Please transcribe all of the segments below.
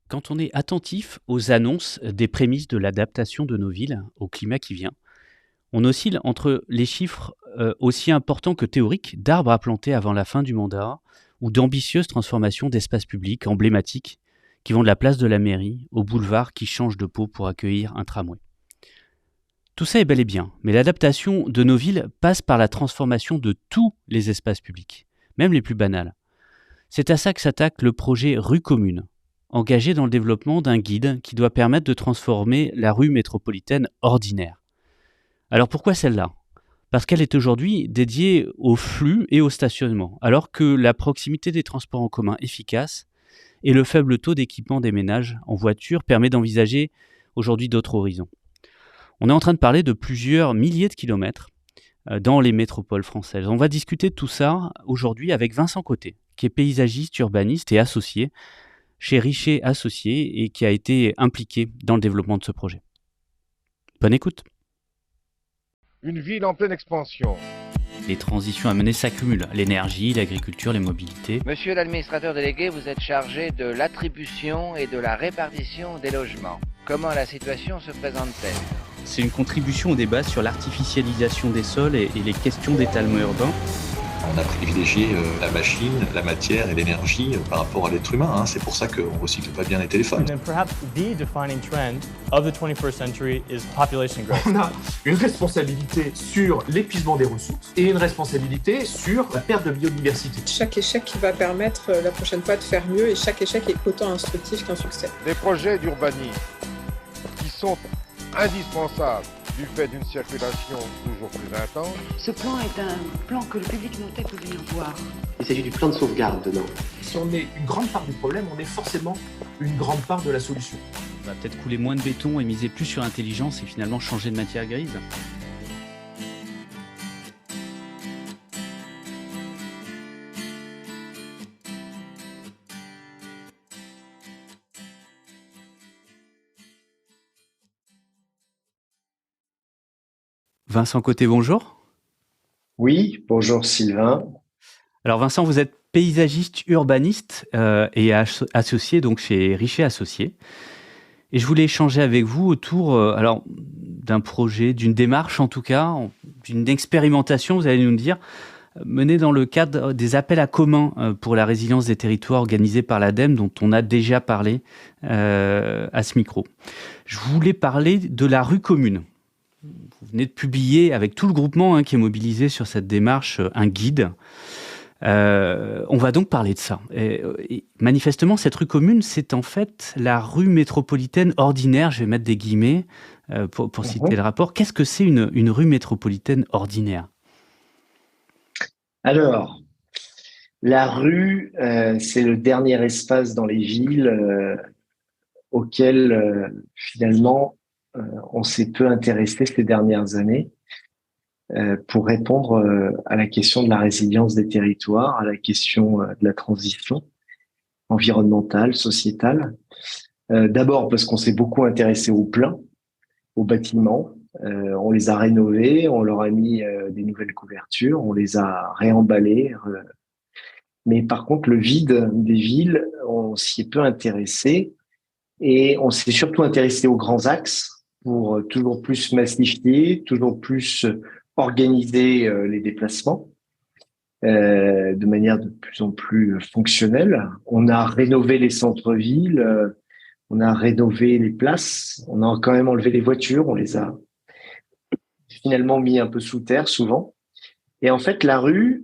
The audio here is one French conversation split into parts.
Quand on est attentif aux annonces des prémices de l'adaptation de nos villes au climat qui vient, on oscille entre les chiffres aussi importants que théoriques d'arbres à planter avant la fin du mandat ou d'ambitieuses transformations d'espaces publics emblématiques qui vont de la place de la mairie au boulevard qui change de peau pour accueillir un tramway. Tout ça est bel et bien, mais l'adaptation de nos villes passe par la transformation de tous les espaces publics, même les plus banals. C'est à ça que s'attaque le projet Rue Commune, engagé dans le développement d'un guide qui doit permettre de transformer la rue métropolitaine ordinaire. Alors pourquoi celle-là ? Parce qu'elle est aujourd'hui dédiée au flux et au stationnement, alors que la proximité des transports en commun efficaces et le faible taux d'équipement des ménages en voiture permet d'envisager aujourd'hui d'autres horizons. On est en train de parler de plusieurs milliers de kilomètres dans les métropoles françaises. On va discuter de tout ça aujourd'hui avec Vincent Côté, qui est paysagiste, urbaniste et associé chez Richer Associés et qui a été impliqué dans le développement de ce projet. Bonne écoute. Une ville en pleine expansion. Les transitions à mener s'accumulent, l'énergie, l'agriculture, les mobilités. Monsieur l'administrateur délégué, vous êtes chargé de l'attribution et de la répartition des logements. Comment la situation se présente-t-elle ? C'est une contribution au débat sur l'artificialisation des sols et les questions d'étalement urbain. On a privilégié la machine, la matière et l'énergie par rapport à l'être humain. C'est pour ça qu'on ne recycle pas bien les téléphones. And then perhaps the defining trend of the 21st century is population growth. On a une responsabilité sur l'épuisement des ressources et une responsabilité sur la perte de biodiversité. Chaque échec va permettre la prochaine fois de faire mieux et chaque échec est autant instructif qu'un succès. Des projets d'urbanisme qui sont indispensables du fait d'une circulation toujours plus intense. Ce plan est un plan que le public notait pouvait voir. Il s'agit du plan de sauvegarde dedans. Si on est une grande part du problème, on est forcément une grande part de la solution. On va peut-être couler moins de béton et miser plus sur l'intelligence et finalement changer de matière grise. Vincent Côté, bonjour. Oui, bonjour Sylvain. Alors Vincent, vous êtes paysagiste urbaniste et associé donc chez Richer Associés. Et je voulais échanger avec vous autour d'un projet, d'une démarche en tout cas, d'une expérimentation, vous allez nous le dire, menée dans le cadre des appels à communs pour la résilience des territoires organisés par l'ADEME, dont on a déjà parlé à ce micro. Je voulais parler de la rue commune. Vous venez de publier avec tout le groupement qui est mobilisé sur cette démarche un guide. On va donc parler de ça. Et manifestement, cette rue commune, c'est en fait la rue métropolitaine ordinaire. Je vais mettre des guillemets pour citer le rapport. Qu'est-ce que c'est une rue métropolitaine ordinaire ? Alors, la rue, c'est le dernier espace dans les villes auquel finalement on s'est peu intéressé ces dernières années pour répondre à la question de la résilience des territoires, à la question de la transition environnementale, sociétale. D'abord parce qu'on s'est beaucoup intéressé aux plans, aux bâtiments. On les a rénovés, on leur a mis des nouvelles couvertures, on les a réemballés. Mais par contre, le vide des villes, on s'y est peu intéressé. Et on s'est surtout intéressé aux grands axes pour toujours plus massifier, toujours plus organiser les déplacements de manière de plus en plus fonctionnelle. On a rénové les centres-villes, on a rénové les places, on a quand même enlevé les voitures, on les a finalement mis un peu sous terre souvent. Et en fait, la rue,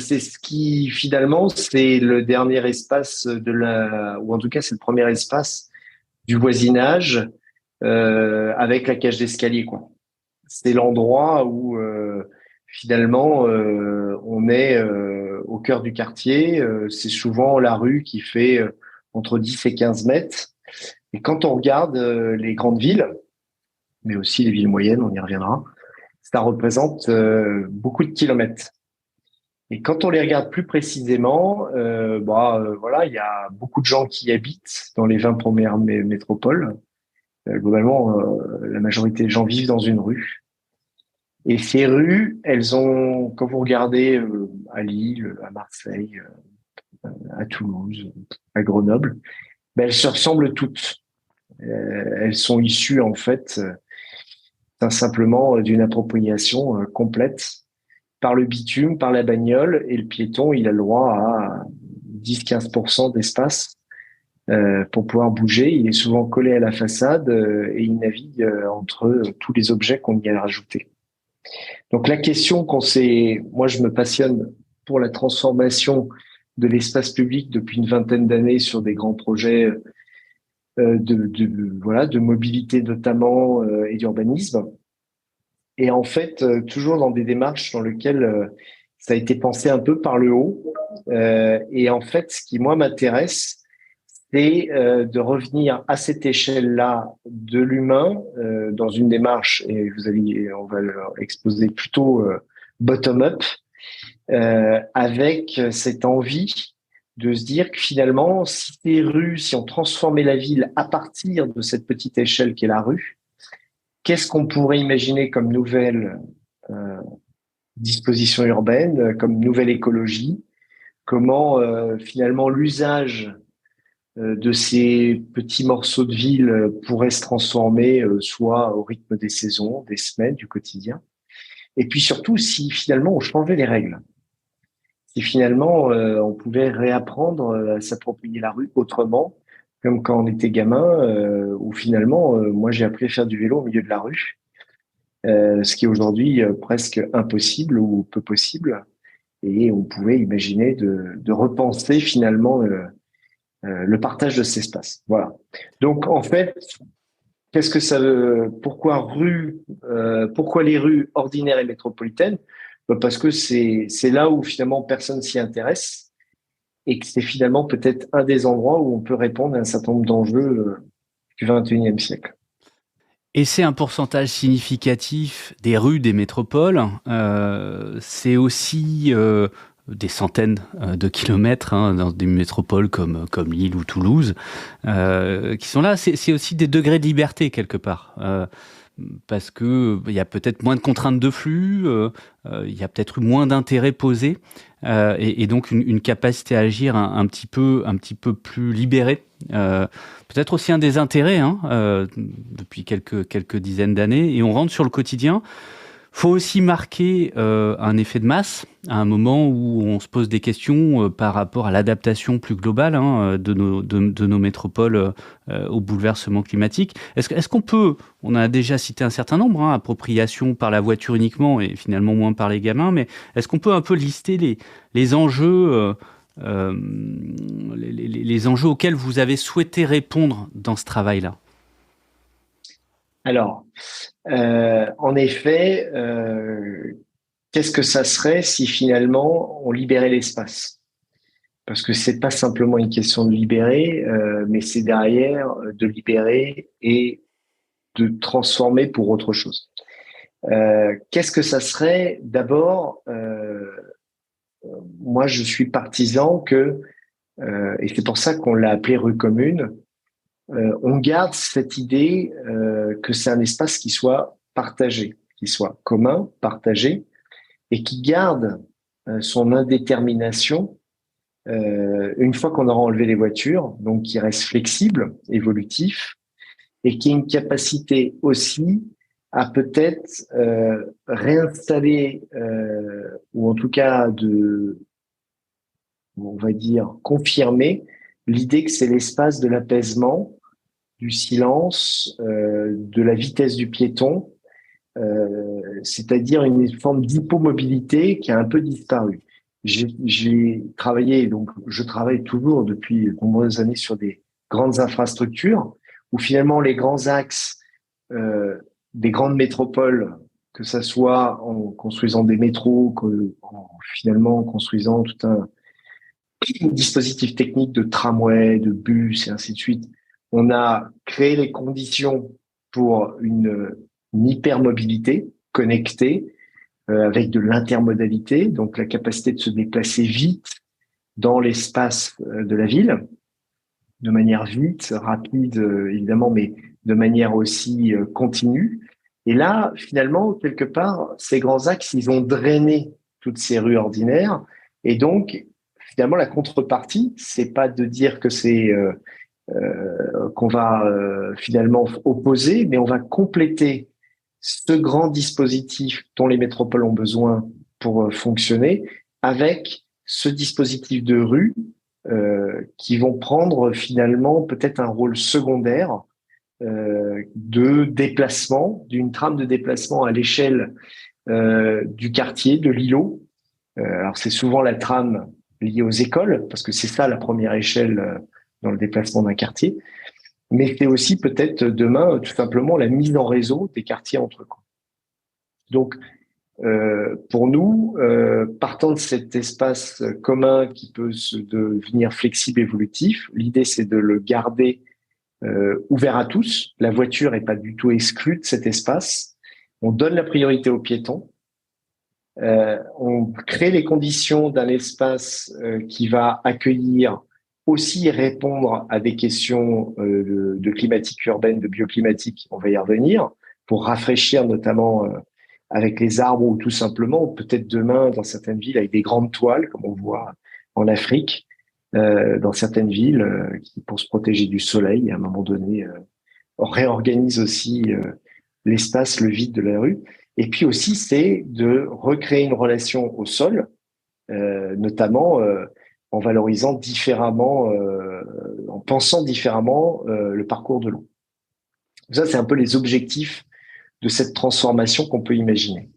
c'est ce qui finalement, c'est le dernier espace ou en tout cas c'est le premier espace du voisinage avec la cage d'escalier, quoi. C'est l'endroit où finalement on est au cœur du quartier. C'est souvent la rue qui fait entre 10 et 15 mètres. Et quand on regarde les grandes villes, mais aussi les villes moyennes, on y reviendra, ça représente beaucoup de kilomètres. Et quand on les regarde plus précisément, voilà, il y a beaucoup de gens qui y habitent dans les 20 premières métropoles. Globalement, la majorité des gens vivent dans une rue. Et ces rues, elles ont, quand vous regardez à Lille, à Marseille, à Toulouse, à Grenoble, Elles se ressemblent toutes. Elles sont issues en fait simplement d'une appropriation complète par le bitume, par la bagnole, et le piéton, il a le droit à 10-15% d'espace pour pouvoir bouger. Il est souvent collé à la façade et il navigue entre tous les objets qu'on y a rajoutés. Donc la question moi je me passionne pour la transformation de l'espace public depuis une vingtaine d'années sur des grands projets de mobilité notamment et d'urbanisme. Et en fait, toujours dans des démarches dans lesquelles ça a été pensé un peu par le haut. Et en fait, ce qui moi m'intéresse, c'est de revenir à cette échelle-là de l'humain dans une démarche, et on va l'exposer plutôt bottom-up, avec cette envie de se dire que finalement, si on transformait la ville à partir de cette petite échelle qu'est la rue, qu'est-ce qu'on pourrait imaginer comme nouvelle disposition urbaine, comme nouvelle écologie? Comment finalement l'usage de ces petits morceaux de ville pourrait se transformer soit au rythme des saisons, des semaines, du quotidien? Et puis surtout, si finalement on changeait les règles. Si finalement on pouvait réapprendre à s'approprier la rue autrement, comme quand on était gamin, où finalement, moi j'ai appris à faire du vélo au milieu de la rue, ce qui est aujourd'hui presque impossible ou peu possible. Et on pouvait imaginer de repenser finalement le partage de cet espace. Voilà. Donc en fait, qu'est-ce que ça veut? Pourquoi les rues ordinaires et métropolitaines? Parce que c'est là où finalement personne s'y intéresse et que c'est finalement peut-être un des endroits où on peut répondre à un certain nombre d'enjeux du XXIe siècle. Et c'est un pourcentage significatif des rues des métropoles. C'est aussi des centaines de kilomètres dans des métropoles comme Lille ou Toulouse qui sont là. C'est aussi des degrés de liberté quelque part. Parce que il y a peut-être moins de contraintes de flux, il y a peut-être eu moins d'intérêts posés et donc une capacité à agir un petit peu plus libérée. Peut-être aussi un des intérêts depuis quelques dizaines d'années. Et on rentre sur le quotidien. Faut aussi marquer un effet de masse à un moment où on se pose des questions par rapport à l'adaptation plus globale de nos métropoles au bouleversement climatique. Est-ce qu'on peut, on a déjà cité un certain nombre, appropriation par la voiture uniquement et finalement moins par les gamins, mais est-ce qu'on peut un peu lister les enjeux les enjeux auxquels vous avez souhaité répondre dans ce travail-là? Alors, en effet, qu'est-ce que ça serait si finalement on libérait l'espace? Parce que c'est pas simplement une question de libérer, mais c'est derrière de libérer et de transformer pour autre chose. Qu'est-ce que ça serait? D'abord, moi je suis partisan que, et c'est pour ça qu'on l'a appelé rue commune, on garde cette idée que c'est un espace qui soit partagé, qui soit commun, partagé, et qui garde son indétermination une fois qu'on aura enlevé les voitures, donc qui reste flexible, évolutif, et qui a une capacité aussi à peut-être réinstaller, ou en tout cas on va dire, confirmer l'idée que c'est l'espace de l'apaisement, du silence, de la vitesse du piéton, c'est-à-dire une forme d'hypomobilité qui a un peu disparu. J'ai travaillé, donc je travaille toujours depuis de nombreuses années sur des grandes infrastructures où finalement les grands axes des grandes métropoles, que ça soit en construisant des métros, finalement en construisant tout un dispositif technique de tramway, de bus et ainsi de suite, on a créé les conditions pour une hypermobilité connectée avec de l'intermodalité, donc la capacité de se déplacer vite dans l'espace de la ville, de manière vite, rapide évidemment, mais de manière aussi continue. Et là, finalement, quelque part, ces grands axes, ils ont drainé toutes ces rues ordinaires. Et donc, finalement, la contrepartie, c'est pas de dire que c'est qu'on va finalement opposer, mais on va compléter ce grand dispositif dont les métropoles ont besoin pour fonctionner avec ce dispositif de rue qui vont prendre finalement peut-être un rôle secondaire de déplacement, d'une trame de déplacement à l'échelle du quartier, de l'îlot. Alors c'est souvent la trame liée aux écoles, parce que c'est ça la première échelle dans le déplacement d'un quartier, mais c'est aussi peut-être demain tout simplement la mise en réseau des quartiers entre eux. Donc pour nous, partant de cet espace commun qui peut se devenir flexible, évolutif, l'idée c'est de le garder ouvert à tous. La voiture n'est pas du tout exclue de cet espace. On donne la priorité aux piétons. On crée les conditions d'un espace qui va accueillir aussi et répondre à des questions de climatique urbaine, de bioclimatique, on va y revenir, pour rafraîchir notamment avec les arbres ou tout simplement, peut-être demain dans certaines villes avec des grandes toiles, comme on voit en Afrique, dans certaines villes qui, pour se protéger du soleil, à un moment donné, on réorganise aussi l'espace, le vide de la rue. Et puis aussi, c'est de recréer une relation au sol, notamment en valorisant différemment, en pensant différemment le parcours de l'eau. Ça, c'est un peu les objectifs de cette transformation qu'on peut imaginer.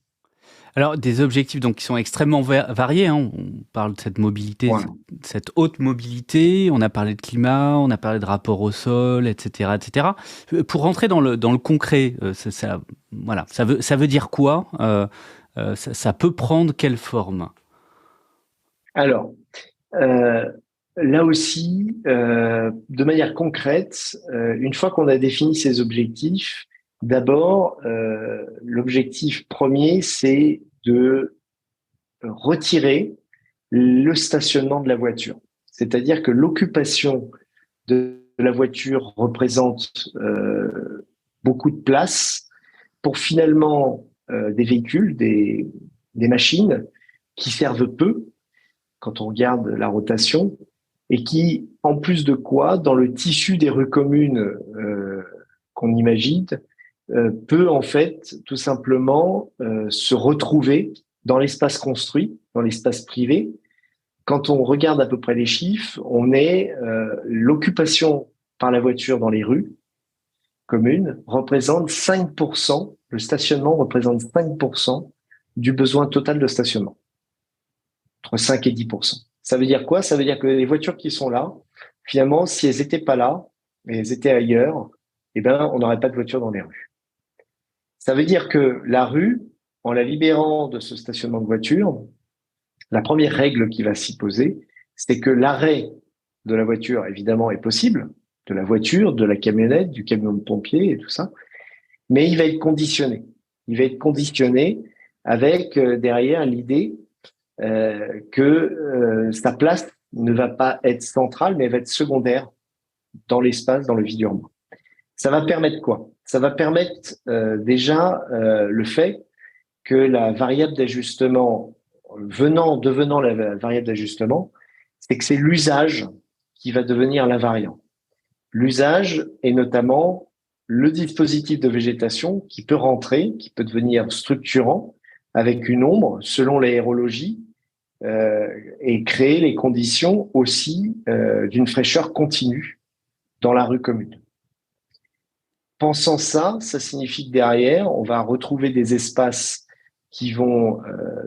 Alors, des objectifs donc, qui sont extrêmement variés. Hein. On parle de cette mobilité, cette haute mobilité. On a parlé de climat, on a parlé de rapport au sol, etc., etc. Pour rentrer dans le concret, voilà, ça veut dire quoi ça peut prendre quelle forme? Alors, là aussi, de manière concrète, une fois qu'on a défini ces objectifs, d'abord, l'objectif premier, c'est de retirer le stationnement de la voiture. C'est-à-dire que l'occupation de la voiture représente beaucoup de place pour finalement des véhicules, des machines qui servent peu quand on regarde la rotation et qui, en plus de quoi, dans le tissu des rues communes qu'on imagine, peut en fait tout simplement se retrouver dans l'espace construit, dans l'espace privé. Quand on regarde à peu près les chiffres, on est l'occupation par la voiture dans les rues communes représente 5%, le stationnement représente 5% du besoin total de stationnement, entre 5 et 10%. Ça veut dire quoi? Ça veut dire que les voitures qui sont là, finalement, si elles n'étaient pas là, mais elles étaient ailleurs, eh ben, on n'aurait pas de voitures dans les rues. Ça veut dire que la rue, en la libérant de ce stationnement de voiture, la première règle qui va s'y poser, c'est que l'arrêt de la voiture, évidemment, est possible, de la voiture, de la camionnette, du camion de pompier et tout ça, mais il va être conditionné. Il va être conditionné avec derrière l'idée que sa place ne va pas être centrale, mais elle va être secondaire dans l'espace, dans le vide urbain. Ça va permettre quoi? Ça va permettre déjà le fait que la variable d'ajustement, devenant la variable d'ajustement, c'est que c'est l'usage qui va devenir l'invariant. L'usage est notamment le dispositif de végétation qui peut rentrer, qui peut devenir structurant avec une ombre selon l'aérologie et créer les conditions aussi d'une fraîcheur continue dans la rue commune. Pensant ça signifie que derrière, on va retrouver des espaces qui vont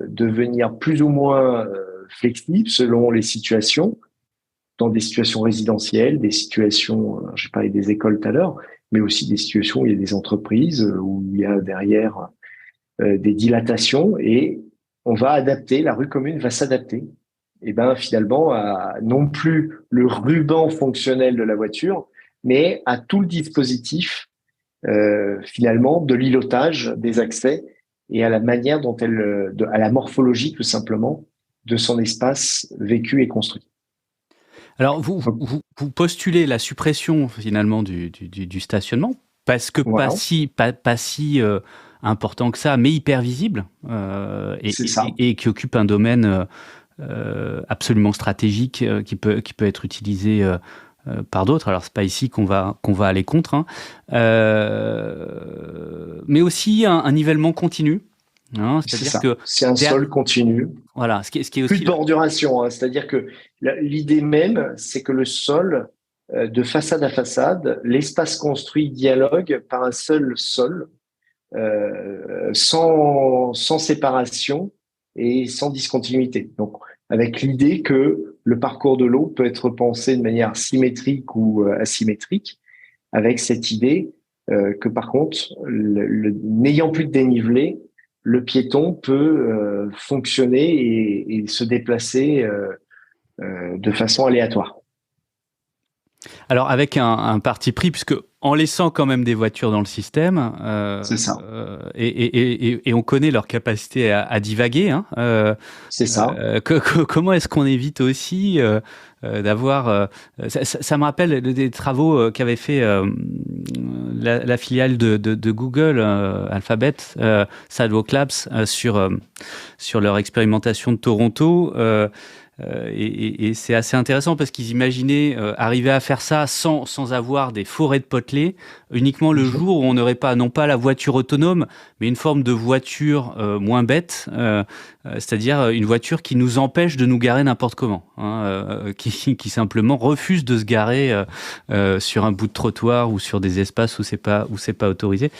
devenir plus ou moins flexibles selon les situations, dans des situations résidentielles, des situations, j'ai parlé des écoles tout à l'heure, mais aussi des situations où il y a des entreprises, où il y a derrière des dilatations, et on va adapter, la rue commune va s'adapter, et ben finalement à non plus le ruban fonctionnel de la voiture, mais à tout le dispositif finalement de l'îlotage des accès et à la manière dont à la morphologie tout simplement de son espace vécu et construit. Alors vous postulez la suppression finalement du stationnement parce que voilà. pas si important que ça, mais hyper visible et qui occupe un domaine absolument stratégique qui peut être utilisé par d'autres. Alors, c'est pas ici qu'on va aller contre, hein. Mais aussi un nivellement continu. Hein, c'est-à-dire que c'est un sol continu. Voilà, ce qui est aussi plus de borduration. Hein, c'est-à-dire que l'idée même, c'est que le sol, de façade à façade, l'espace construit dialogue par un seul sol, sans séparation et sans discontinuité. Donc, avec l'idée que le parcours de l'eau peut être pensé de manière symétrique ou asymétrique, avec cette idée que par contre, n'ayant plus de dénivelé, le piéton peut fonctionner et se déplacer de façon aléatoire. Alors avec un parti pris, puisque en laissant quand même des voitures dans le système, c'est ça. Et on connaît leur capacité à divaguer. Hein, c'est ça. Comment est-ce qu'on évite aussi d'avoir... ça me rappelle des travaux qu'avait fait la filiale de Google, Alphabet, Sidewalk Labs, sur leur expérimentation de Toronto. Et c'est assez intéressant parce qu'ils imaginaient arriver à faire ça sans avoir des forêts de potelés, uniquement le jour où on n'aurait pas, non pas la voiture autonome, mais une forme de voiture moins bête, c'est-à-dire une voiture qui nous empêche de nous garer n'importe comment, hein, qui simplement refuse de se garer sur un bout de trottoir ou sur des espaces où c'est pas autorisé.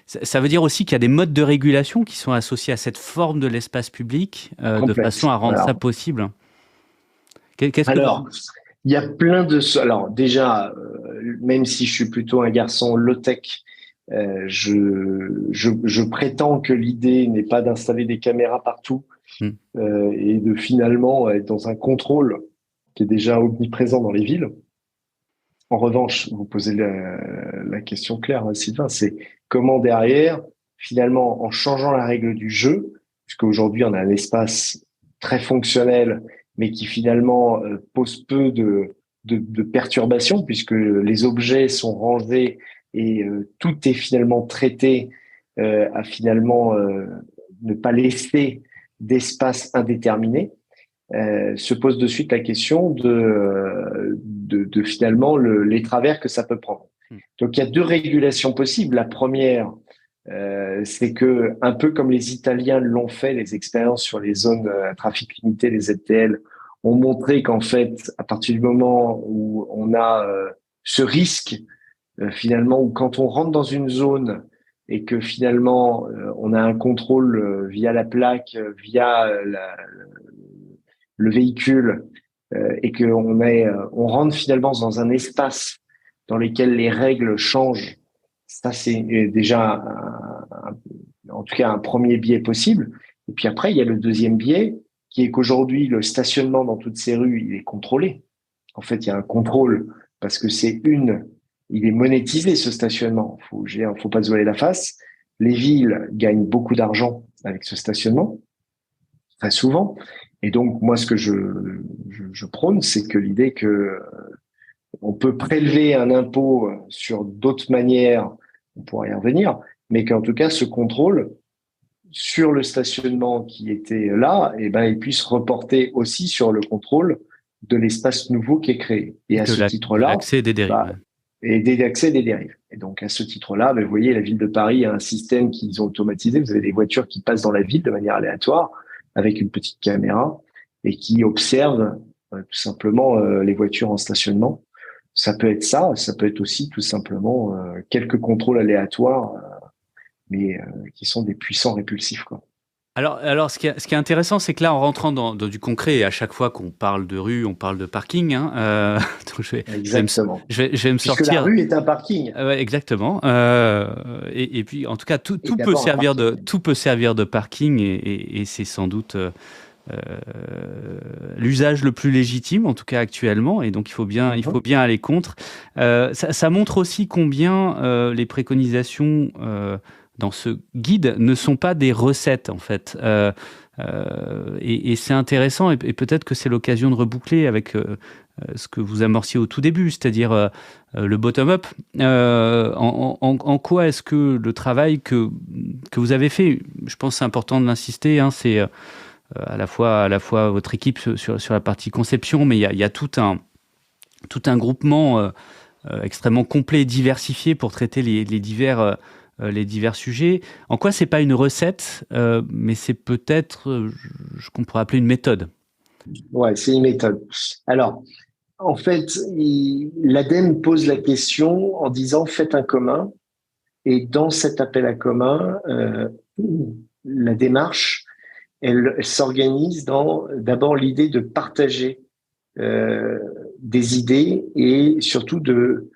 Ça veut dire aussi qu'il y a des modes de régulation qui sont associés à cette forme de l'espace public, de façon à rendre ça possible. Alors, il y a plein de... Alors déjà, même si je suis plutôt un garçon low-tech, je prétends que l'idée n'est pas d'installer des caméras partout et de finalement être dans un contrôle qui est déjà omniprésent dans les villes. En revanche, vous posez la question claire, Sylvain, c'est comment derrière, finalement, en changeant la règle du jeu, puisqu'aujourd'hui on a un espace très fonctionnel, mais qui finalement pose peu de perturbations, puisque les objets sont rangés et tout est finalement traité à finalement ne pas laisser d'espace indéterminé. Se pose de suite la question de finalement les travers que ça peut prendre. Donc il y a deux régulations possibles. La première, c'est que un peu comme les Italiens l'ont fait, les expériences sur les zones à trafic limité, les ZTL, ont montré qu'en fait, à partir du moment où on a ce risque, finalement, où quand on rentre dans une zone et que finalement on a un contrôle via la plaque, via le véhicule, et on rentre finalement dans un espace dans lequel les règles changent, ça c'est déjà en tout cas un premier biais possible. Et puis après, il y a le deuxième biais, qui est qu'aujourd'hui, le stationnement dans toutes ces rues, il est contrôlé. En fait, il y a un contrôle parce que il est monétisé ce stationnement. Faut pas se voiler la face. Les villes gagnent beaucoup d'argent avec ce stationnement, très souvent. Et donc, moi, ce que je prône, c'est que l'idée que on peut prélever un impôt sur d'autres manières, on pourra y revenir, mais qu'en tout cas, ce contrôle sur le stationnement qui était là, il puisse reporter aussi sur le contrôle de l'espace nouveau qui est créé. Et à ce titre-là, l'accès des dérives. Et d'accès des dérives. Et donc, à ce titre-là, vous voyez, la ville de Paris a un système qu'ils ont automatisé. Vous avez des voitures qui passent dans la ville de manière aléatoire avec une petite caméra et qui observent tout simplement les voitures en stationnement. Ça peut être ça peut être aussi tout simplement quelques contrôles aléatoires, mais qui sont des puissants répulsifs, quoi. Alors ce qui est intéressant, c'est que là, en rentrant dans du concret, et à chaque fois qu'on parle de rue, on parle de parking. Hein, donc exactement. Je vais me sortir. Puisque la rue est un parking. Ouais, exactement. Et puis, en tout cas, tout peut servir de parking, et c'est sans doute l'usage le plus légitime, en tout cas actuellement. Et donc, il faut bien aller contre. Ça montre aussi combien les préconisations dans ce guide ne sont pas des recettes, en fait. Et c'est intéressant, et peut-être que c'est l'occasion de reboucler avec ce que vous amorciez au tout début, c'est-à-dire le bottom-up. En quoi est-ce que le travail que vous avez fait, je pense que c'est important de l'insister, hein, c'est à la fois votre équipe sur la partie conception, mais il y a tout tout un groupement extrêmement complet et diversifié pour traiter les divers sujets. En quoi c'est pas une recette, mais c'est peut-être ce qu'on pourrait appeler une méthode? Ouais, c'est une méthode. Alors, en fait, l'ADEME pose la question en disant faites un commun. Et dans cet appel à commun, la démarche, elle s'organise dans d'abord l'idée de partager des idées et surtout de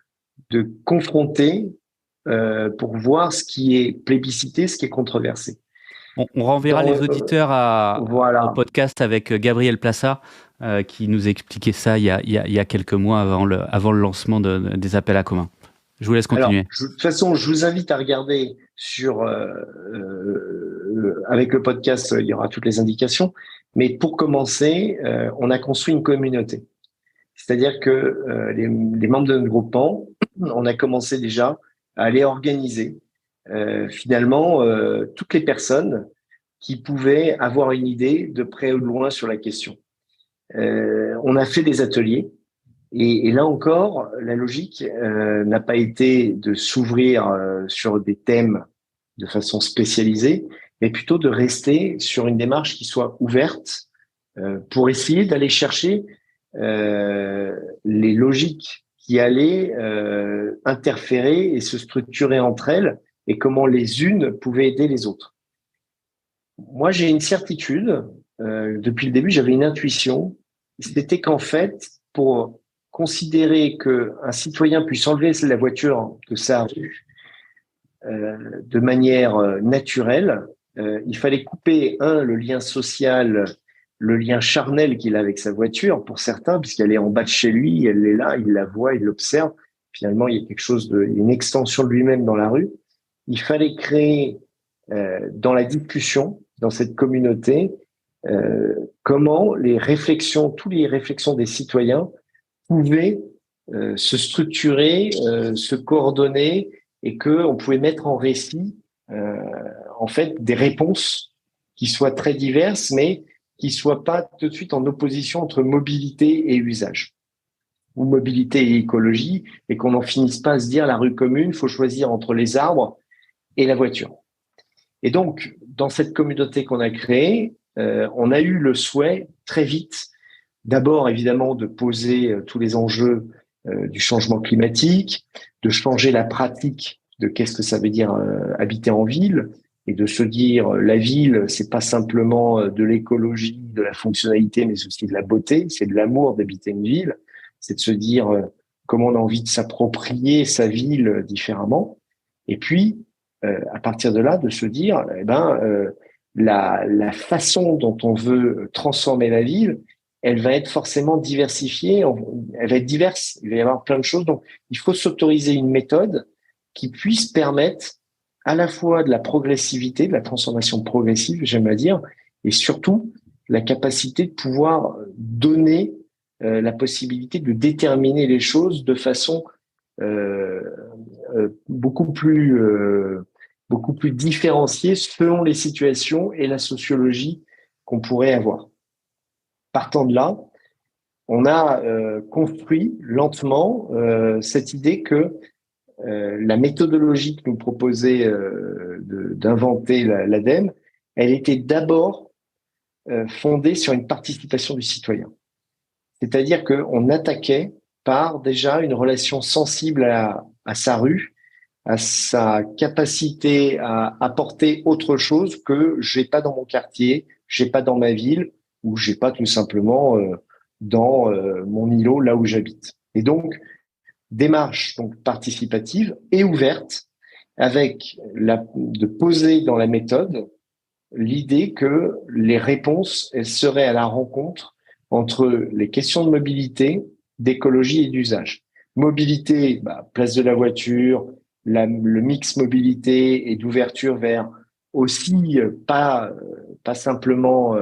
confronter pour voir ce qui est plébiscité, ce qui est controversé. On renverra les auditeurs au podcast avec Gabriel Plassa qui nous expliquait ça il y a quelques mois avant le lancement des appels à commun. Je vous laisse continuer. Alors, de toute façon, je vous invite à regarder avec le podcast, il y aura toutes les indications. Mais pour commencer, on a construit une communauté. C'est-à-dire que les membres de notre groupement, on a commencé déjà à aller organiser finalement toutes les personnes qui pouvaient avoir une idée de près ou de loin sur la question. On a fait des ateliers et là encore, la logique n'a pas été de s'ouvrir sur des thèmes de façon spécialisée, mais plutôt de rester sur une démarche qui soit ouverte pour essayer d'aller chercher les logiques qui allaient interférer et se structurer entre elles et comment les unes pouvaient aider les autres. Moi, j'ai une certitude, depuis le début, j'avais une intuition, c'était qu'en fait, pour considérer qu'un citoyen puisse enlever la voiture de sa rue de manière naturelle, il fallait couper, le lien social, le lien charnel qu'il a avec sa voiture, pour certains, puisqu'elle est en bas de chez lui, elle est là, il la voit, il l'observe. Finalement, il y a quelque chose une extension de lui-même dans la rue. Il fallait créer dans la discussion, dans cette communauté, comment toutes les réflexions des citoyens pouvaient se structurer, se coordonner, et qu'on pouvait mettre en récit, en fait, des réponses qui soient très diverses, mais qui soient pas tout de suite en opposition entre mobilité et usage, ou mobilité et écologie, et qu'on n'en finisse pas à se dire la rue commune, faut choisir entre les arbres et la voiture. Et donc, dans cette communauté qu'on a créée, on a eu le souhait très vite, d'abord évidemment de poser tous les enjeux du changement climatique, de changer la pratique de qu'est-ce que ça veut dire habiter en ville, et de se dire la ville, c'est pas simplement de l'écologie, de la fonctionnalité, mais aussi de la beauté, c'est de l'amour d'habiter une ville, c'est de se dire comment on a envie de s'approprier sa ville différemment, et puis à partir de là, de se dire la façon dont on veut transformer la ville, elle va être forcément diversifiée, elle va être diverse, il va y avoir plein de choses, donc il faut s'autoriser une méthode qui puisse permettre à la fois de la progressivité, de la transformation progressive, j'aime à dire, et surtout la capacité de pouvoir donner la possibilité de déterminer les choses de façon beaucoup plus différenciée selon les situations et la sociologie qu'on pourrait avoir. Partant de là, on a construit lentement cette idée que la méthodologie que nous proposait d'inventer l'ADEME, elle était d'abord fondée sur une participation du citoyen. C'est-à-dire qu'on attaquait par déjà une relation sensible à sa rue, à sa capacité à apporter autre chose que j'ai pas dans mon quartier, j'ai pas dans ma ville, ou j'ai pas tout simplement dans mon îlot là où j'habite. Et donc démarche donc participative et ouverte, avec de poser dans la méthode l'idée que les réponses elles seraient à la rencontre entre les questions de mobilité, d'écologie et d'usage. Mobilité, place de la voiture, le mix mobilité et d'ouverture vers aussi pas simplement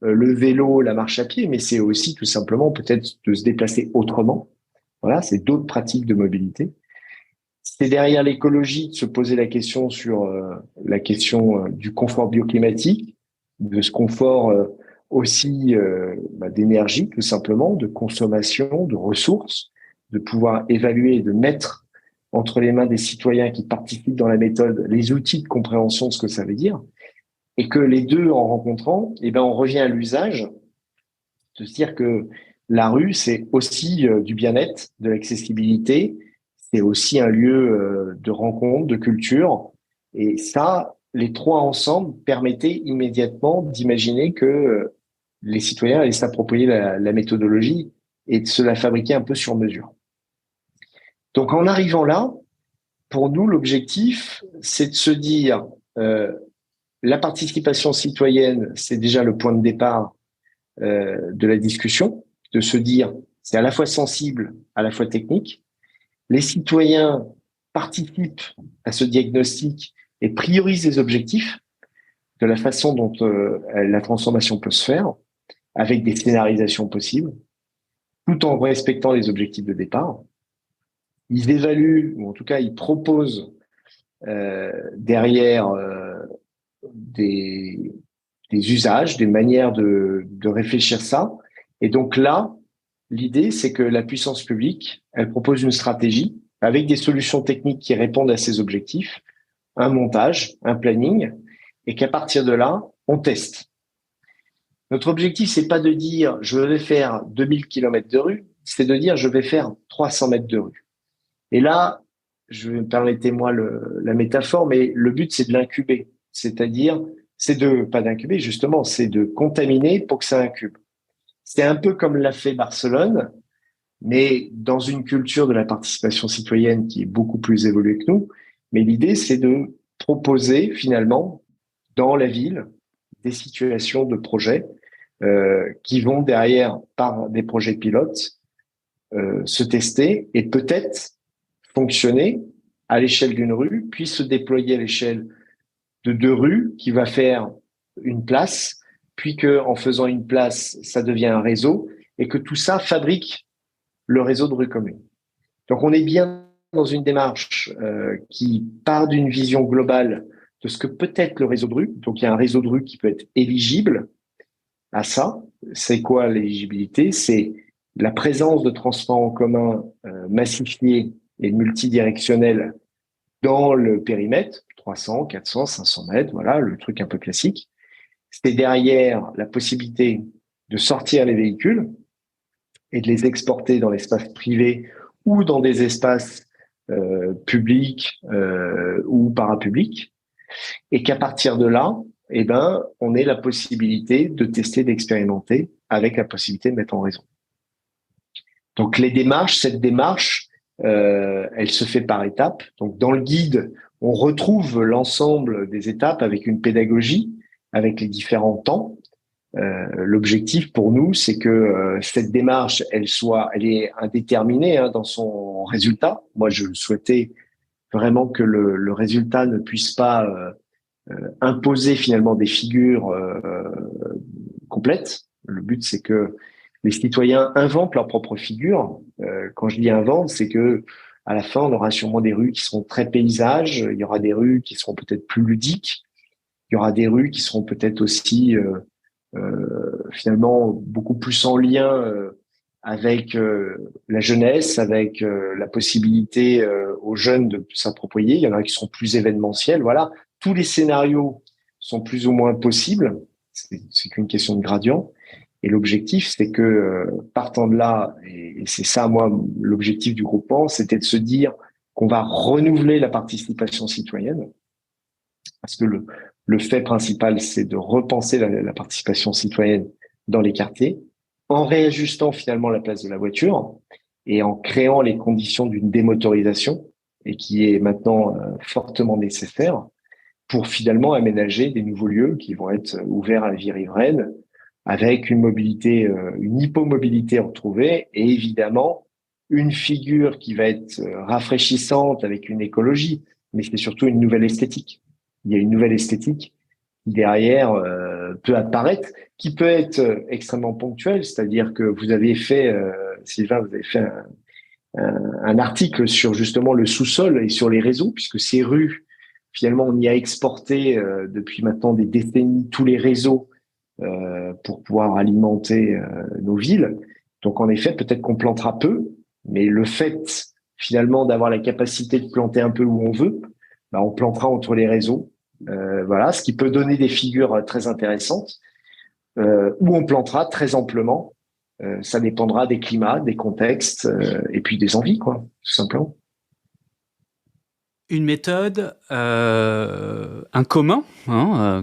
le vélo, la marche à pied, mais c'est aussi tout simplement peut-être de se déplacer autrement. Voilà, c'est d'autres pratiques de mobilité. C'est derrière l'écologie de se poser la question sur la question du confort bioclimatique, de ce confort aussi d'énergie tout simplement, de consommation, de ressources, de pouvoir évaluer et de mettre entre les mains des citoyens qui participent dans la méthode les outils de compréhension de ce que ça veut dire, et que les deux, en rencontrant, on revient à l'usage de se dire que la rue, c'est aussi du bien-être, de l'accessibilité, c'est aussi un lieu de rencontre, de culture, et ça, les trois ensemble permettaient immédiatement d'imaginer que les citoyens allaient s'approprier la méthodologie et de se la fabriquer un peu sur mesure. Donc en arrivant là, pour nous, l'objectif, c'est de se dire la participation citoyenne, c'est déjà le point de départ de la discussion, de se dire c'est à la fois sensible, à la fois technique. Les citoyens participent à ce diagnostic et priorisent les objectifs de la façon dont la transformation peut se faire, avec des scénarisations possibles, tout en respectant les objectifs de départ. Ils évaluent, ou en tout cas ils proposent derrière des usages, des manières de réfléchir ça. Et donc là, l'idée, c'est que la puissance publique, elle propose une stratégie avec des solutions techniques qui répondent à ces objectifs, un montage, un planning, et qu'à partir de là, on teste. Notre objectif, c'est pas de dire je vais faire 2000 km de rue, c'est de dire je vais faire 300 mètres de rue. Et là, permettez-moi la métaphore, mais le but, c'est de l'incuber. C'est-à-dire, pas d'incuber, justement, c'est de contaminer pour que ça incube. C'est un peu comme l'a fait Barcelone, mais dans une culture de la participation citoyenne qui est beaucoup plus évoluée que nous. Mais l'idée, c'est de proposer, finalement, dans la ville, des situations de projets qui vont derrière, par des projets pilotes, se tester et peut-être fonctionner à l'échelle d'une rue, puis se déployer à l'échelle de 2 rues, qui va faire une place, puis que en faisant une place, ça devient un réseau, et que tout ça fabrique le réseau de rues communes. Donc on est bien dans une démarche qui part d'une vision globale de ce que peut être le réseau de rue. Donc il y a un réseau de rue qui peut être éligible à ça. C'est quoi l'éligibilité? C'est la présence de transports en commun massifiés et multidirectionnels dans le périmètre, 300, 400, 500 mètres, voilà, le truc un peu classique. C'est derrière la possibilité de sortir les véhicules et de les exporter dans l'espace privé ou dans des espaces publics ou parapublics, et qu'à partir de là, on ait la possibilité de tester, d'expérimenter, avec la possibilité de mettre en réseau. Donc cette démarche, elle se fait par étapes. Donc dans le guide, on retrouve l'ensemble des étapes avec une pédagogie, avec les différents temps. L'objectif pour nous, c'est que cette démarche, elle est indéterminée dans son résultat. Moi, je souhaitais vraiment que le résultat ne puisse pas imposer finalement des figures complètes. Le but, c'est que les citoyens inventent leurs propres figures. Quand je dis invente, c'est que à la fin, on aura sûrement des rues qui seront très paysages. Il y aura des rues qui seront peut-être plus ludiques. Il y aura des rues qui seront peut-être aussi finalement beaucoup plus en lien avec la jeunesse, avec la possibilité aux jeunes de s'approprier. Il y en a qui seront plus événementiels. Voilà, tous les scénarios sont plus ou moins possibles. C'est qu'une question de gradient. Et l'objectif, c'est que partant de là, et c'est ça, moi, l'objectif du groupement, c'était de se dire qu'on va renouveler la participation citoyenne, parce que le fait principal, c'est de repenser la participation citoyenne dans les quartiers, en réajustant finalement la place de la voiture et en créant les conditions d'une démotorisation, et qui est maintenant fortement nécessaire, pour finalement aménager des nouveaux lieux qui vont être ouverts à la vie riveraine, avec une mobilité, une hypomobilité retrouvée, et évidemment une figure qui va être rafraîchissante avec une écologie, mais c'est surtout une nouvelle esthétique. Il y a une nouvelle esthétique qui derrière peut apparaître, qui peut être extrêmement ponctuelle, c'est-à-dire que vous avez fait, Sylvain, vous avez fait un article sur justement le sous-sol et sur les réseaux, puisque ces rues, finalement, on y a exporté depuis maintenant des décennies tous les réseaux pour pouvoir alimenter nos villes. Donc en effet, peut-être qu'on plantera peu, Mais le fait, finalement, d'avoir la capacité de planter un peu où on veut, on plantera entre les réseaux. Voilà, ce qui peut donner des figures très intéressantes, où on plantera très amplement. Ça dépendra des climats, des contextes, et puis des envies, quoi, tout simplement. Une méthode, un commun,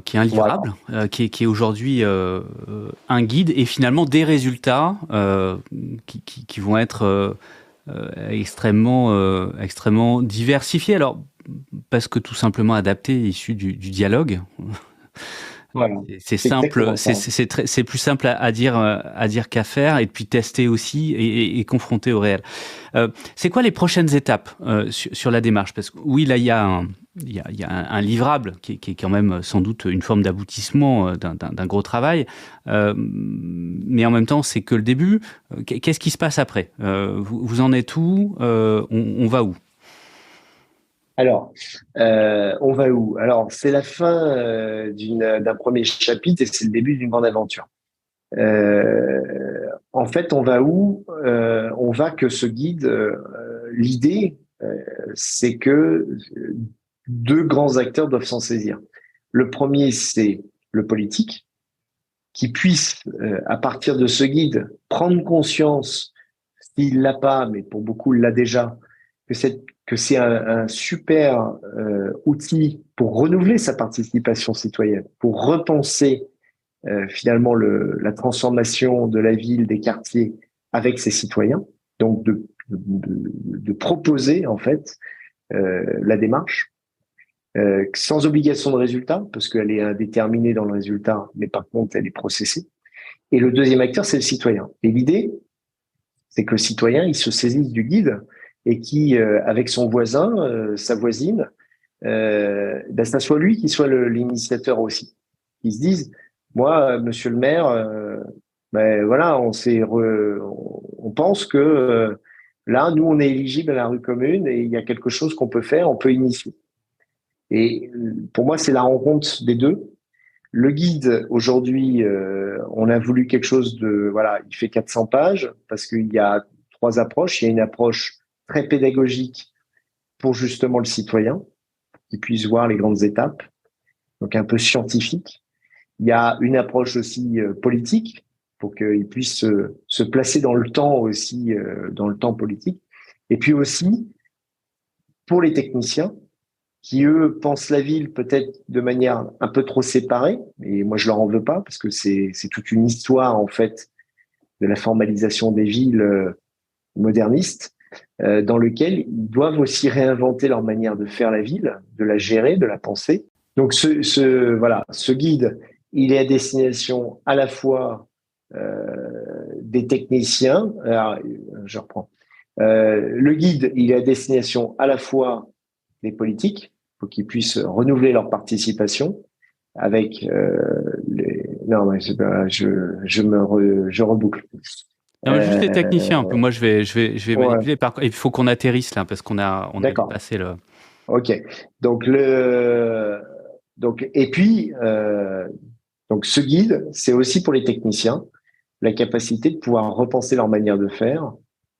qui est un livrable, qui est aujourd'hui un guide, et finalement des résultats qui vont être extrêmement diversifiés. Alors, parce que tout simplement adaptés, issus du dialogue. Voilà. C'est simple, c'est plus simple à dire qu'à faire, et puis tester aussi et confronter au réel. C'est quoi les prochaines étapes sur la démarche? Parce que oui, là il y a un livrable qui est quand même sans doute une forme d'aboutissement d'un gros travail, mais en même temps c'est que le début. Qu'est-ce qui se passe après? Vous en êtes où? On va où? Alors, on va où? Alors, c'est la fin d'un premier chapitre et c'est le début d'une grande aventure. En fait, on va où? On va que ce guide, l'idée, c'est que deux grands acteurs doivent s'en saisir. Le premier, c'est le politique, qui puisse, à partir de ce guide, prendre conscience, s'il l'a pas, mais pour beaucoup, il l'a déjà, que c'est un super outil pour renouveler sa participation citoyenne, pour repenser finalement la transformation de la ville, des quartiers avec ses citoyens, donc de proposer en fait la démarche sans obligation de résultat, parce qu'elle est indéterminée dans le résultat, mais par contre elle est processée. Et le deuxième acteur, c'est le citoyen. Et l'idée, c'est que le citoyen, il se saisisse du guide et qui, avec son voisin, sa voisine, ça soit lui qui soit l'initiateur aussi. Ils se disent, moi, monsieur le maire, voilà, on pense que là, nous, on est éligible à la rue commune et il y a quelque chose qu'on peut faire, on peut initier. Et pour moi, c'est la rencontre des deux. Le guide, aujourd'hui, on a voulu quelque chose il fait 400 pages parce qu'il y a 3 approches. Il y a une approche très pédagogique pour justement le citoyen, qui puisse voir les grandes étapes, donc un peu scientifique. Il y a une approche aussi politique, pour qu'il puisse se placer dans le temps aussi, dans le temps politique. Et puis aussi, pour les techniciens, qui eux pensent la ville peut-être de manière un peu trop séparée, et moi je leur en veux pas, parce que c'est toute une histoire en fait de la formalisation des villes modernistes, dans lequel ils doivent aussi réinventer leur manière de faire la ville, de la gérer, de la penser. Donc ce guide, il est à destination à la fois des techniciens. Alors, je reprends. Le guide, il est à destination à la fois des politiques, pour qu'ils puissent renouveler leur participation avec Non, mais je reboucle. Non, juste les techniciens un peu. Moi, je vais manipuler. Il faut qu'on atterrisse là parce qu'on a dépassé le. Ok. Donc et puis donc ce guide, c'est aussi pour les techniciens la capacité de pouvoir repenser leur manière de faire,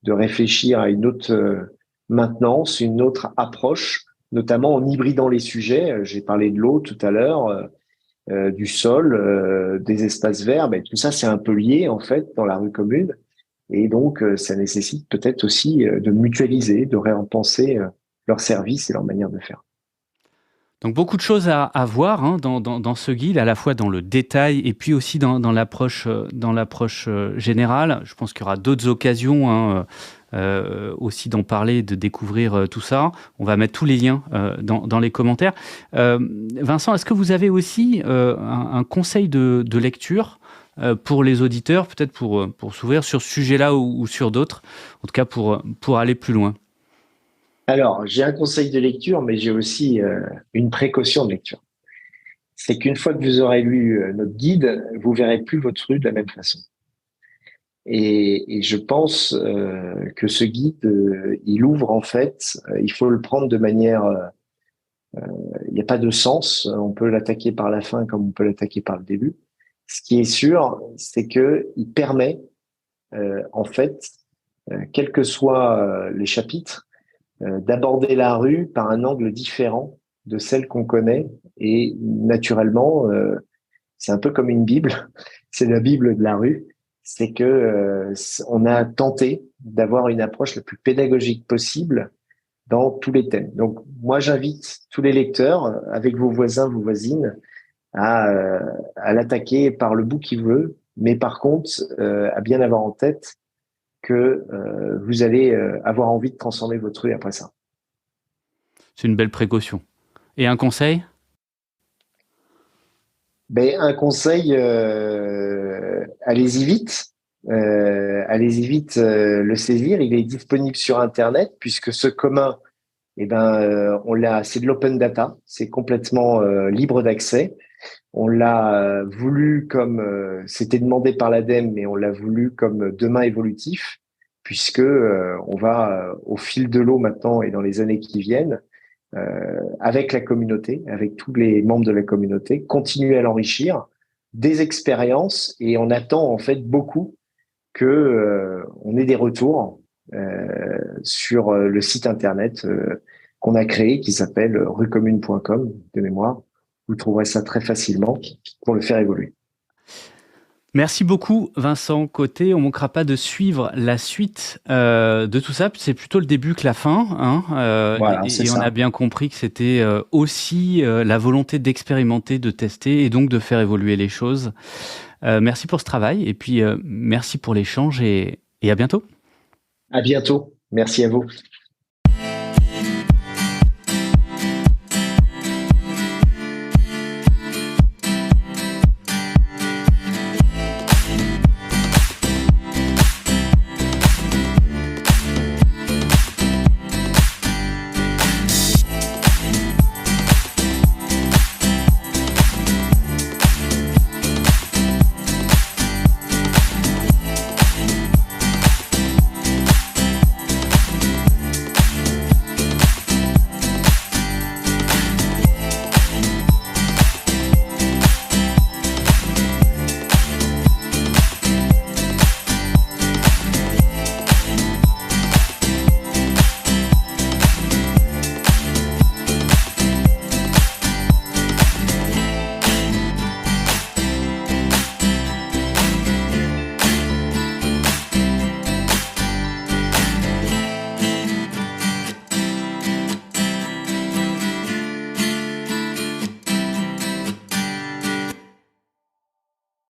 de réfléchir à une autre maintenance, une autre approche, notamment en hybridant les sujets. J'ai parlé de l'eau tout à l'heure. Du sol, des espaces verts, tout ça c'est un peu lié en fait dans la rue commune, et donc ça nécessite peut-être aussi de mutualiser, de répenser leurs services et leur manière de faire. Donc beaucoup de choses à voir dans ce guide, à la fois dans le détail et puis aussi dans l'approche générale. Je pense qu'il y aura d'autres occasions aussi d'en parler, de découvrir tout ça. On va mettre tous les liens dans les commentaires. Vincent, est-ce que vous avez aussi un conseil de lecture pour les auditeurs, peut-être pour s'ouvrir sur ce sujet-là ou sur d'autres, en tout cas pour aller plus loin? Alors, j'ai un conseil de lecture, mais j'ai aussi une précaution de lecture. C'est qu'une fois que vous aurez lu notre guide, vous verrez plus votre rue de la même façon. Et je pense que ce guide, il ouvre en fait, il faut le prendre de manière, il n'y a pas de sens, on peut l'attaquer par la fin comme on peut l'attaquer par le début. Ce qui est sûr, c'est que il permet en fait quels que soient les chapitres, d'aborder la rue par un angle différent de celle qu'on connaît. Et naturellement, c'est un peu comme une Bible, c'est la Bible de la rue. C'est que on a tenté d'avoir une approche la plus pédagogique possible dans tous les thèmes. Donc, moi, j'invite tous les lecteurs, avec vos voisins, vos voisines, à l'attaquer par le bout qu'il veut, mais par contre, à bien avoir en tête que vous allez avoir envie de transformer votre rue après ça. C'est une belle précaution. Et un conseil ? Un conseil, allez-y vite. Allez-y vite le saisir. Il est disponible sur Internet puisque ce commun, on l'a, c'est de l'open data, c'est complètement libre d'accès. On l'a voulu comme c'était demandé par l'ADEME, mais on l'a voulu comme demain évolutif, puisque on va au fil de l'eau maintenant et dans les années qui viennent, avec la communauté, avec tous les membres de la communauté, continuer à l'enrichir des expériences, et on attend en fait beaucoup que on ait des retours sur le site internet qu'on a créé, qui s'appelle ruecommune.com de mémoire. Vous trouverez ça très facilement pour le faire évoluer. Merci beaucoup Vincent Côté. On ne manquera pas de suivre la suite de tout ça. C'est plutôt le début que la fin. Voilà, et on a bien compris que c'était aussi la volonté d'expérimenter, de tester et donc de faire évoluer les choses. Merci pour ce travail et puis merci pour l'échange et à bientôt. À bientôt. Merci à vous.